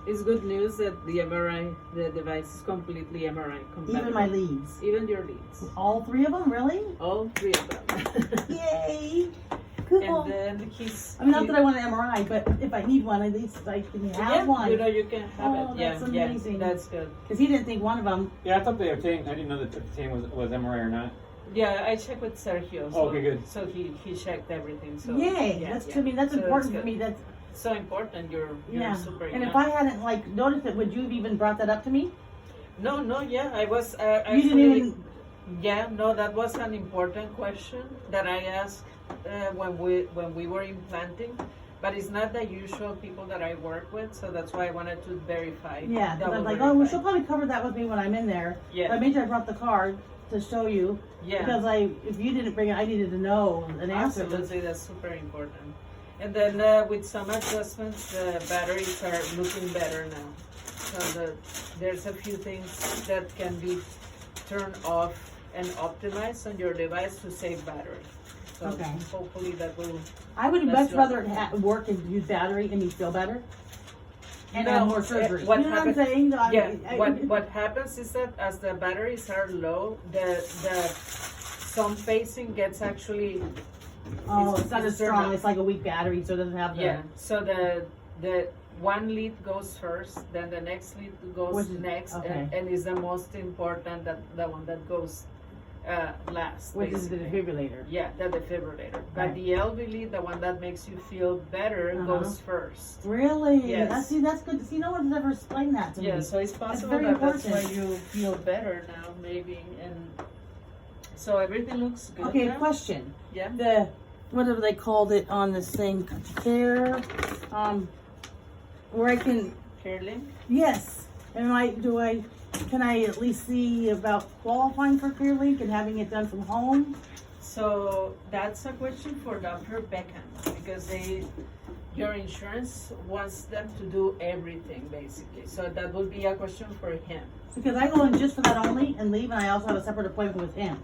it's good news that the MRI, the device is completely MRI compatible. Even my leads. Even your leads. All 3 of them, really? All 3 of them. Yay! Cool. And then not that I want an MRI, but if I need one, at least I can have one. You know, you can have Oh, it. that's amazing. Yeah, that's good. Because he didn't think one of them. Yeah, I thought they obtained. I didn't know that obtained was MRI or not. Yeah, I checked with Sergio. So, Oh, okay, good. So he checked everything. So Yay! yeah, That's yeah. to me. That's So important that's for me. good. That's So important. You're yeah. super And young. if I hadn't like noticed it, would you have even brought that up to me? No, yeah, I was. You didn't even. Yeah, no, that was an important question that I asked when we were implanting, but it's not the usual people that I work with, so that's why I wanted to verify. Yeah, because I'm like, verify. oh, well, she'll probably cover that with me when I'm in there. Yeah. But I made sure I brought the card to show you. Yeah. Because if you didn't bring it, I needed to know an answer. Absolutely, that's super important. And then with some adjustments, the batteries are looking better now. So there's a few things that can be turned off and optimized on your device to save battery. So Okay. hopefully that will. I would That's much rather work and use battery and me feel better. And No, have more surgery. what You know what I'm happens- saying? No, Yeah. What happens is that as the batteries are low, the some facing gets actually. Oh, it's not as turned strong. off. It's like a weak battery, so it doesn't have the. Yeah. So the one lead goes first, then the next lead goes Which is- next, okay. and is the most important, the one that goes last. Which is the basically. defibrillator. Yeah, the defibrillator. But Right. the LV lead, the one that makes you feel better, Uh-huh. goes first. Really? Yes. That's good. See, no one's ever explained that to Yeah, me. so it's possible very that's why important. you feel better now, maybe. And so everything looks good. Okay, now. question. Yeah. The whatever they called it on this thing, care, where I can. Caroline? Yes. Can I at least see about qualifying for ClearLink and having it done from home? So that's a question for Dr. Beckham because your insurance wants them to do everything basically. So that would be a question for him. Because I go in just for that only and leave, and I also have a separate appointment with him.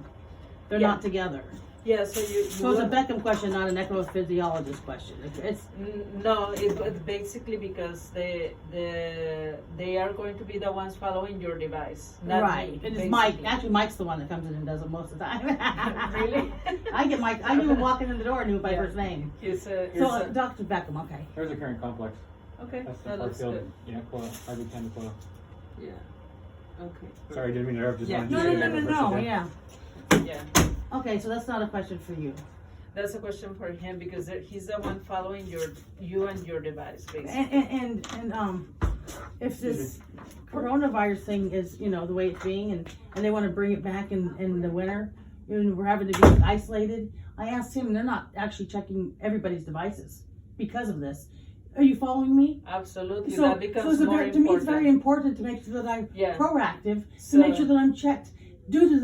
They're Yeah. not together. Yeah. So you. So it's a Beckham question, not an ecophysiologist question. It's No, it's basically because they are going to be the ones following your device, not right. me, It is basically. Mike. Actually, Mike's the one that comes in and does it most of the time. Really? I get Mike. I knew him walking in the door. I knew him by Yeah. first name. So Dr. Beckham. Okay. There's a current complex. okay, That's the that far looks field. good. Yeah, coil. RB10 coil. Yeah. Okay. Sorry, I didn't mean to interrupt. Just Yeah. wanted No, to no, say no, that no, real no. quick, Yeah. Yeah. Okay, so that's not a question for you. That's a question for him because he's the one following you and your device, basically. And if this coronavirus thing is, the way it's being, and they want to bring it back in the winter, and we're having to be isolated, I asked him, they're not actually checking everybody's devices because of this. Are you following me? Absolutely, So, that becomes more to me, it's very important. important to make sure that I'm Yeah. proactive, So- to make sure that I'm checked due to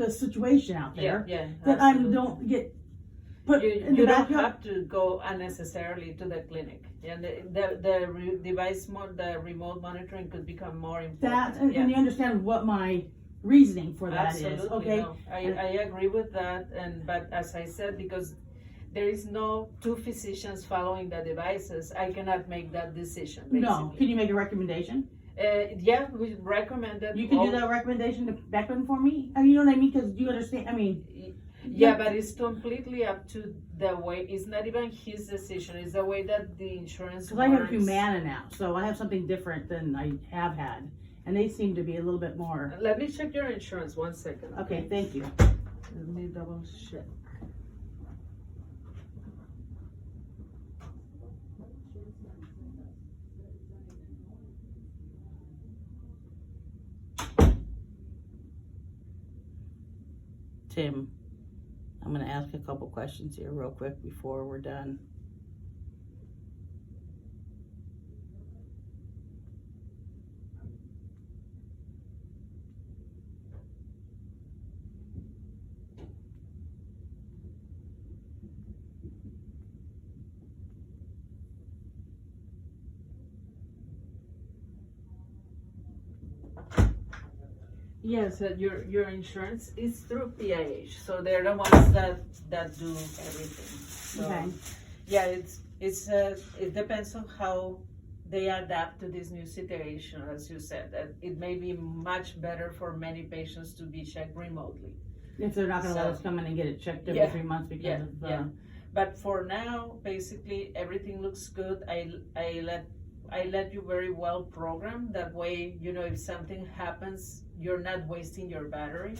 the situation out there, Yeah, that I absolutely. don't get put in You the don't backyard. have to go unnecessarily to the clinic. And the remote monitoring could become more important. That, and Yeah. you understand what my reasoning for that Absolutely, is, okay? no. I agree with that, but as I said, because there is no two physicians following the devices, I cannot make that decision. No, Basically. can you make a recommendation? Yeah, we recommend that. You can do that recommendation to Beckham for me? You know what I mean? Because you understand, Yeah, but it's completely up to the way. It's not even his decision. It's the way that the insurance. because I have works. Humana now, so I have something different than I have had. And they seem to be a little bit more. Let me check your insurance 1 second. Okay, thank you. Let me double check. Tim, I'm going to ask a couple questions here real quick before we're done. Yes, your insurance is through PIH, so they're the ones that do everything. So, Okay. yeah, it depends on how they adapt to this new situation, as you said, that it may be much better for many patients to be checked remotely. If they're not gonna let So- us come in and get it checked every Yeah, 3 months because yeah, of, yeah. But for now, basically everything looks good. I let you very well program. That way, you know, if something happens, you're not wasting your battery.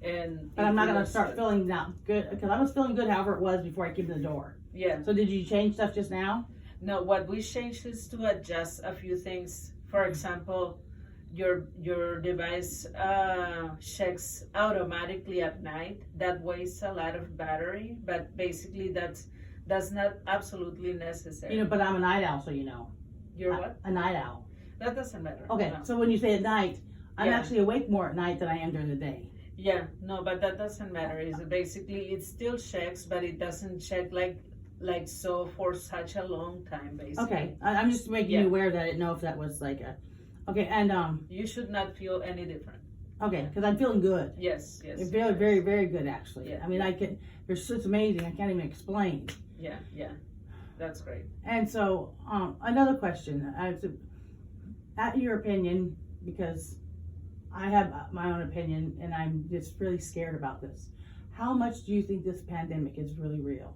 And But I'm not gonna looks start good. feeling that good, because I was feeling good however it was before I came to the door. Yeah. So did you change stuff just now? No, what we changed is to adjust a few things. For example, your device checks automatically at night. That wastes a lot of battery, but basically that's not absolutely necessary. You know, but I'm a night owl, so you know. You're what? A night owl. That doesn't matter. Okay, No. so when you say at night, I'm Yeah. actually awake more at night than I am during the day. Yeah, no, but that doesn't matter. It's basically it still checks, but it doesn't check like so for such a long time. Basically, Okay, I'm just making Yeah. you aware that I didn't know if that was like a, okay, and you should not feel any different. okay, because I'm feeling good. Yes, yes. I'm feeling very, very good actually. Yeah. I mean, I can, it's amazing, I can't even explain. Yeah, yeah, that's great. And so, another question, at your opinion, because I have my own opinion and I'm just really scared about this. How much do you think this pandemic is really real?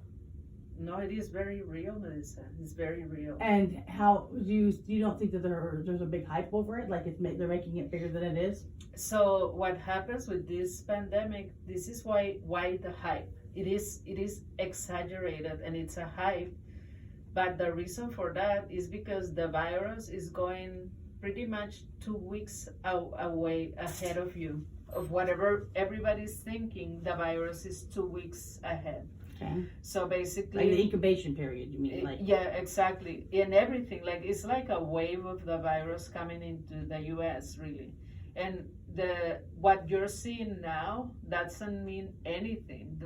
No, it is very real, Melissa. It's very real. And how do you don't think that there's a big hype over it? Like they're making it bigger than it is? So what happens with this pandemic? This is why the hype. It is exaggerated and it's a hype. But the reason for that is because the virus is going pretty much 2 weeks away ahead of you. Of whatever everybody's thinking, the virus is 2 weeks ahead. Okay. So basically, Like the incubation period, you mean? Like yeah, exactly. In everything, like it's like a wave of the virus coming into the U.S. really, and what you're seeing now doesn't mean anything.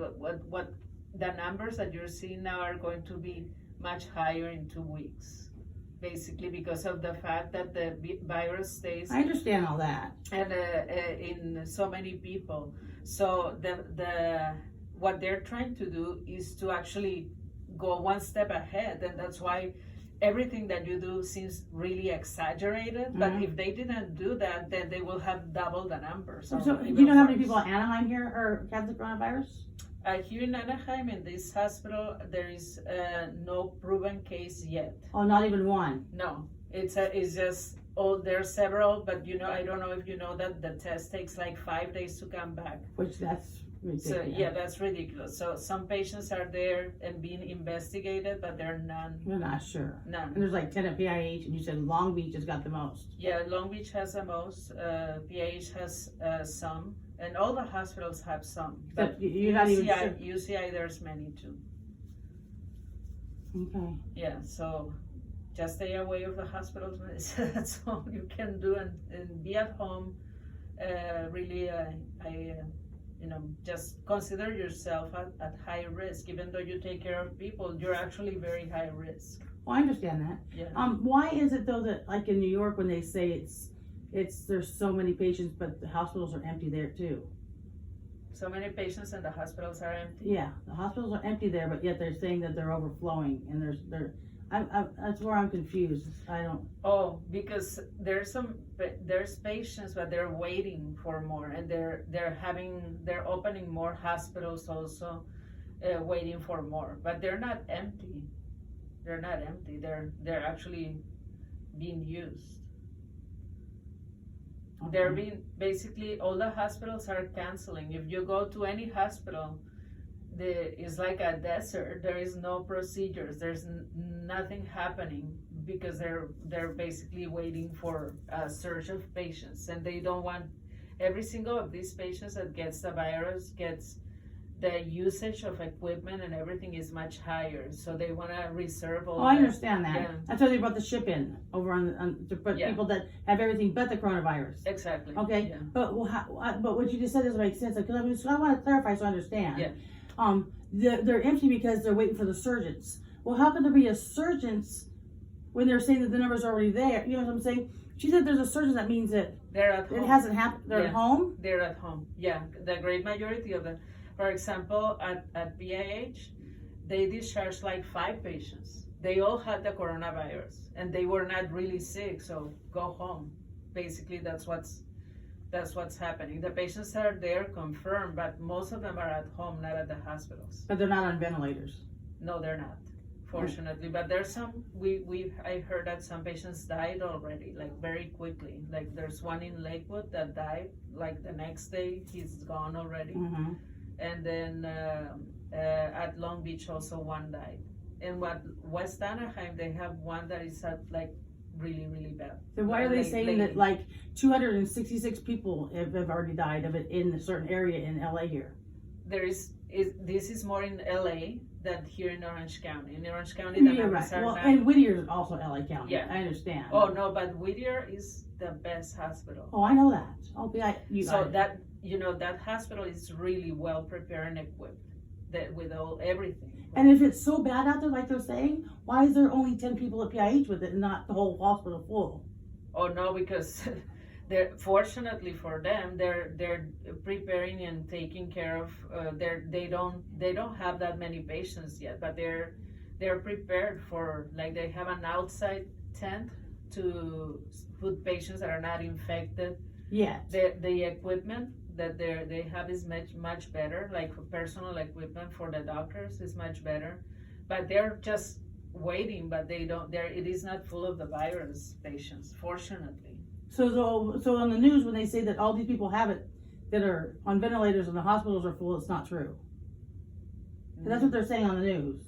What the numbers that you're seeing now are going to be much higher in 2 weeks, basically because of the fact that the virus stays I understand all that. and in so many people. So the what they're trying to do is to actually go one step ahead, and that's why everything that you do seems really exaggerated. But Mhm. if they didn't do that, then they will have double the numbers. So, or do even you know how many worse. people in Anaheim here have the coronavirus? Here in Anaheim, in this hospital, there is no proven case yet. Oh, not even one. No, it's just there are several, but you know, I don't know if you know that the test takes like 5 days to come back. Which that's So ridiculous. yeah, that's ridiculous. So some patients are there and being investigated, but there are We're not sure. And none. there's like 10 at PIH, and you said Long Beach has got the most. Yeah, Long Beach has the most. PH has some, and all the hospitals have some. Except you're not even sure. UCI, there's many too. Okay. Yeah, so just stay away of the hospitals. That's all you can do, and be at home. Really, you know, just consider yourself at high risk. Even though you take care of people, you're actually very high risk. Well, I understand that. Yeah. Why is it though that like in New York when they say it's there's so many patients, but the hospitals are empty there too? So many patients in the hospitals are empty. Yeah, the hospitals are empty there, but yet they're saying that they're overflowing, and that's where I'm confused. I don't. Oh, because there's patients, but they're waiting for more, and they're opening more hospitals also, waiting for more. But they're not empty. They're not empty. They're actually being used. They're being basically all the hospitals are canceling. If you go to any hospital, it's like a desert. There is no procedures. There's nothing happening because they're basically waiting for a surge of patients, and they don't want every single of these patients that gets the virus gets the usage of equipment and everything is much higher. So they want to reserve all. Oh, I that. understand that. Yeah. That's why they brought the ship in over to put Yeah. people that have everything but the coronavirus. Exactly. Okay, Yeah. but but what you just said doesn't make sense because I want to clarify so I understand. Yeah. They're empty because they're waiting for the surgeons. Well, how can there be a surgeons when they're saying that the number's already there? You know what I'm saying? She said there's a surgeon. That means that They're at home. it hasn't happened. They're Yeah. at home. They're at home. Yeah, the great majority of them. For example, at PIH, they discharge like 5 patients they all had the coronavirus and they were not really sick, so go home. Basically, that's what's happening. The patients are there confirmed, but most of them are at home, not at the hospitals. But they're not on ventilators. No, they're not, fortunately. But there's some, I heard that some patients died already, like very quickly. Like there's one in Lakewood that died, like the next day, he's gone already. Mm-hmm. And then at Long Beach also one died. And West Anaheim, they have one that is at like really, really bad. Then why are they saying that like 266 people have already died of it in a certain area in LA here? This is more in LA than here in Orange County. In Orange County, the Yeah, numbers right. are Well, not. and Whittier is also LA County. Yeah. I understand. Oh no, but Whittier is the best hospital. Oh, I know that. Oh, So that that hospital is really well prepared and equipped with everything. And if it's so bad out there, like they're saying, why is there only 10 people at PIH with it and not the whole hospital full? Oh no, because they're fortunately for them, they're preparing and taking care of. They don't have that many patients yet, but they're prepared for, like, they have an outside tent to put patients that are not infected. Yeah. The equipment that they have is much better, like personal equipment for the doctors is much better, but they're just waiting, but it is not full of the virus patients, fortunately. So on the news, when they say that all these people have it that are on ventilators and the hospitals are full, it's not true. That's what they're saying on the news.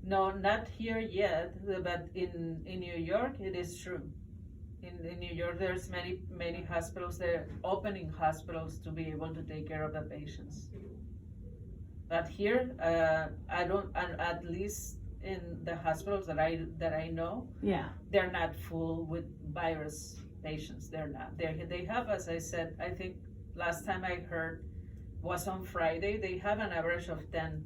No, not here yet, but in New York, it is true. In New York, there's many hospitals. They're opening hospitals to be able to take care of the patients. But here, I don't. At least in the hospitals that I know, Yeah. they're not full with virus patients. They're not. They have, as I said, I think last time I heard was on Friday. They have an average of 10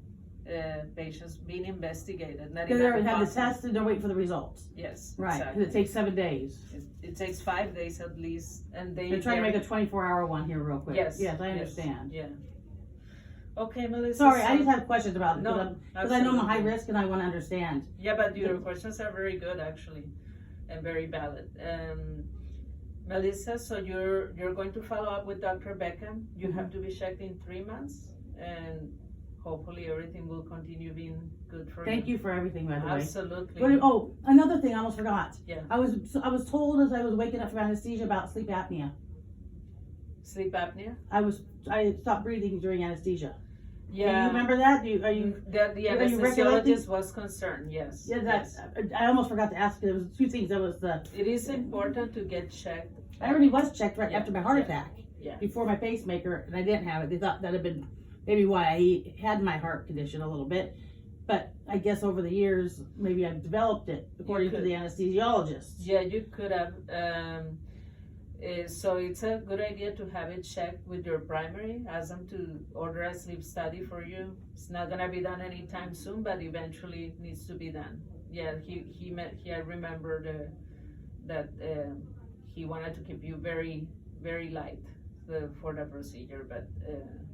patients being investigated. Not They even already had the positive. test and they're waiting for the results. Yes, Right. exactly. Because it takes 7 days. It takes 5 days at least, and They're trying to make a 24-hour one here real quick. Yes. Yes, I understand. Yeah. Okay, Melissa. Sorry, I so- just have questions about it. No, Because I know I'm a high absolutely. risk and I want to understand. Yeah, but your questions are very good actually, and very valid. Melissa, so you're going to follow up with Dr. Beckham. You have to be checked in 3 months, and hopefully everything will continue being good for Thank you for everything, by the way. Absolutely. Oh, another thing I almost forgot. Yeah. I was told as I was waking up from anesthesia about sleep apnea. Sleep apnea? I stopped breathing during anesthesia. Do you Yeah. remember that? The The are you regulating? anesthesiologist was concerned, yes. Yeah, yes. I almost forgot to ask you. There was 2 things. There was It is important to get checked. I already was checked right Yeah, after my heart yeah, attack. yeah. Before my pacemaker, and I didn't have it. They thought that'd have been maybe why I had my heart condition a little bit. But I guess over the years, maybe I've developed it according to could. the anesthesiologist. Yeah, you could have. So it's a good idea to have it checked with your primary. Ask them to order a sleep study for you. It's not gonna be done anytime soon, but eventually it needs to be done. Yeah, I remembered that he wanted to keep you very, very light for the procedure, but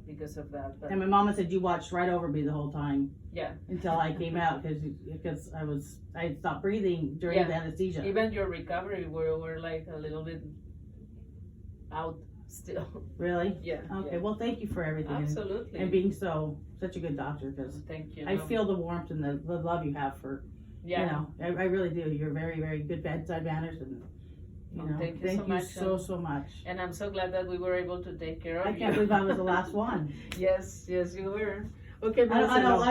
because of that. But And my mama said you watched right over me the whole time. Yeah. Until I came out because I stopped breathing during Yeah. the anesthesia. Even your recovery, we're like a little bit out still. Really? Yeah. Okay. yeah. Well, thank you for everything Absolutely. and being such a good doctor because Thank you. I feel the warmth and the love you have for Yeah. you know I really do. You're very, very good bedside manners and you know Thank you so much, so much. And I'm so glad that we were able to take care of I you. can't believe I was the last one. Yes, you were. Okay, I Melissa, know. no,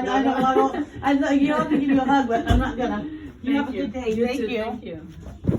I know. You don't have to give you a hug, but I'm not gonna. You have a Thank good day. You Thank too, you. Thank you.